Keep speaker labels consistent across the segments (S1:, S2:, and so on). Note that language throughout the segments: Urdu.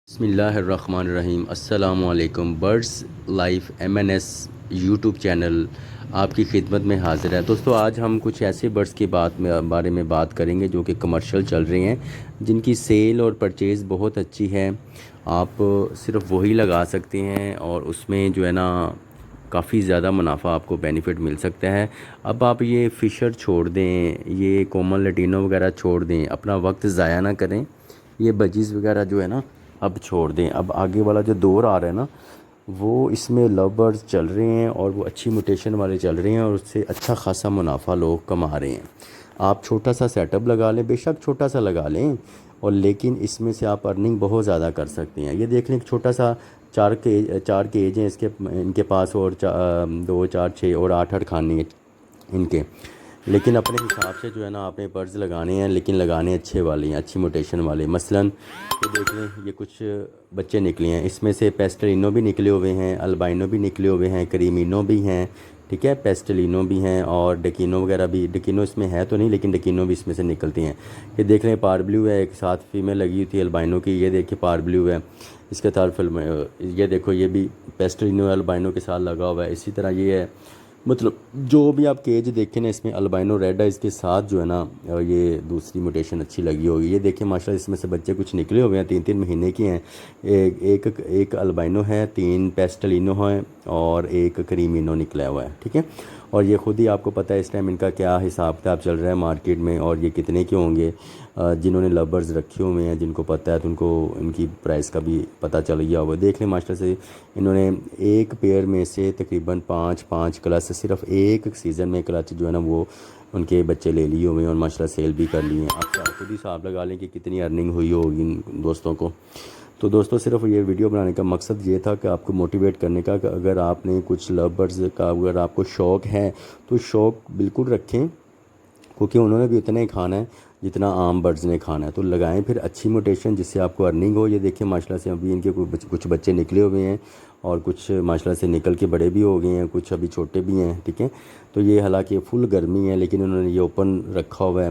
S1: بسم اللہ الرحمن الرحیم۔ السلام علیکم۔ Birds life MNS YouTube channel آپ کی خدمت میں حاضر ہے۔ دوستو آج ہم کچھ ایسے برڈز کے بارے میں بات کریں گے جو کہ کمرشل چل رہے ہیں، جن کی سیل اور پرچیز بہت اچھی ہے۔ آپ صرف وہی لگا سکتے ہیں اور اس میں جو ہے نا کافی زیادہ منافع آپ کو بینیفٹ مل سکتا ہے۔ اب آپ یہ فشر چھوڑ دیں، یہ کومن لٹینو وغیرہ چھوڑ دیں، اپنا وقت ضائع نہ کریں۔ یہ بجیز وغیرہ جو ہے نا اب چھوڑ دیں۔ اب آگے والا جو دور آ رہا ہے نا وہ اس میں لو برڈز چل رہے ہیں اور وہ اچھی موٹیشن والے چل رہے ہیں اور اس سے اچھا خاصا منافع لوگ کما رہے ہیں۔ آپ چھوٹا سا سیٹ اپ لگا لیں، بے شک چھوٹا سا لگا لیں، اور لیکن اس میں سے آپ ارننگ بہت زیادہ کر سکتے ہیں۔ یہ دیکھ لیں چھوٹا سا چار کیج ہیں ان کے پاس، اور 2 4 6 اور 8 کھانے ہیں ان کے، لیکن اپنے حساب سے جو ہے نا آپ نے برڈز لگانے ہیں، لیکن لگانے اچھے والے ہیں، اچھی موٹیشن والے۔ مثلاً یہ دیکھ لیں یہ کچھ بچے نکلے ہیں، اس میں سے پیسٹلینو بھی نکلے ہوئے ہیں، البائنو بھی نکلے ہوئے ہیں، کریمینو بھی ہیں، ٹھیک ہے، پیسٹلینو بھی ہیں، اور ڈکینو وغیرہ بھی۔ ڈکینو اس میں ہے تو نہیں، لیکن ڈکینو بھی اس میں سے نکلتی ہیں۔ یہ دیکھ لیں پار بلیو ہے، ایک ساتھ فیمیل لگی ہوئی تھی البائنو کی، یہ دیکھیں پار بلیو ہے اس کے ساتھ یہ دیکھو یہ بھی پیسٹلینو البائنو کے ساتھ لگا ہوا ہے۔ اسی طرح یہ ہے، مطلب جو بھی آپ کیج دیکھیں نا اس میں البائنو ریڈ ہے، اس کے ساتھ جو ہے نا یہ دوسری موٹیشن اچھی لگی ہوگی۔ یہ دیکھیں ماشاءاللہ اس میں سے بچے کچھ نکلے ہوئے ہیں، 3 مہینے کے ہیں۔ ایک البائنو ہے، 3 پیسٹلینو ہیں، اور ایک کریمینو نکلا ہوا ہے، ٹھیک ہے۔ اور یہ خود ہی آپ کو پتہ ہے اس ٹائم ان کا کیا حساب کتاب چل رہا ہے مارکیٹ میں، اور یہ کتنے کے ہوں گے۔ جنہوں نے لورز رکھے ہوئے ہیں، جن کو پتہ ہے، تو ان کو ان کی پرائس کا بھی پتہ چل گیا ہوا ہے۔ دیکھ لیں ماشاءاللہ سے انہوں نے ایک پیئر میں سے تقریباً 5 کلچ، صرف ایک سیزن میں کلچ جو ہے نا وہ ان کے بچے لے لیے ہوئے ہیں، اور ماشاءاللہ سیل بھی کر لیے ہیں۔ آپ خود ہی حساب لگا لیں کہ کتنی ارننگ ہوئی ہوگی ان دوستوں کو۔ تو دوستوں صرف یہ ویڈیو بنانے کا مقصد یہ تھا کہ آپ کو موٹیویٹ کرنے کا کہ اگر آپ نے کچھ لو برڈز کا اگر آپ کو شوق ہے تو شوق بالکل رکھیں، کیونکہ انہوں نے بھی اتنا ہی کھانا ہے جتنا عام برڈز نے کھانا ہے۔ تو لگائیں پھر اچھی موٹیشن جس سے آپ کو ارننگ ہو۔ یہ دیکھیں ماشاءاللہ سے ابھی ان کے کچھ بچے نکلے ہوئے ہیں، اور کچھ ماشاءاللہ سے نکل کے بڑے بھی ہو گئے ہیں، کچھ ابھی چھوٹے بھی ہیں، ٹھیک ہے۔ تو یہ حالانکہ فل گرمی ہے، لیکن انہوں نے یہ اوپن رکھا ہوا ہے،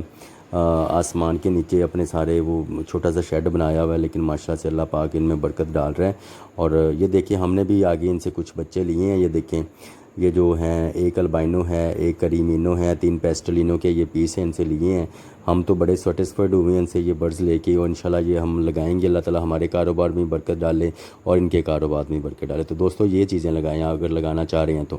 S1: آسمان کے نیچے اپنے سارے وہ چھوٹا سا شیڈ بنایا ہوا ہے، لیکن ماشاءاللہ سے اللہ پاک ان میں برکت ڈال رہا ہے۔ اور یہ دیکھیں ہم نے بھی آگے ان سے کچھ بچے لیے ہیں۔ یہ دیکھیں یہ جو ہیں، ایک البائنو ہے، ایک کریمینو ہے، 3 پیسٹلینو کے یہ پیس ہیں، ان سے لیے ہیں۔ ہم تو بڑے سیٹسفائڈ ہوئے ہیں ان سے یہ برڈز لے کے، اور انشاءاللہ یہ ہم لگائیں گے۔ اللہ تعالیٰ ہمارے کاروبار میں برکت ڈالے اور ان کے کاروبار میں برکت ڈالے۔ تو دوستو یہ چیزیں لگائیں اگر لگانا چاہ رہے ہیں تو۔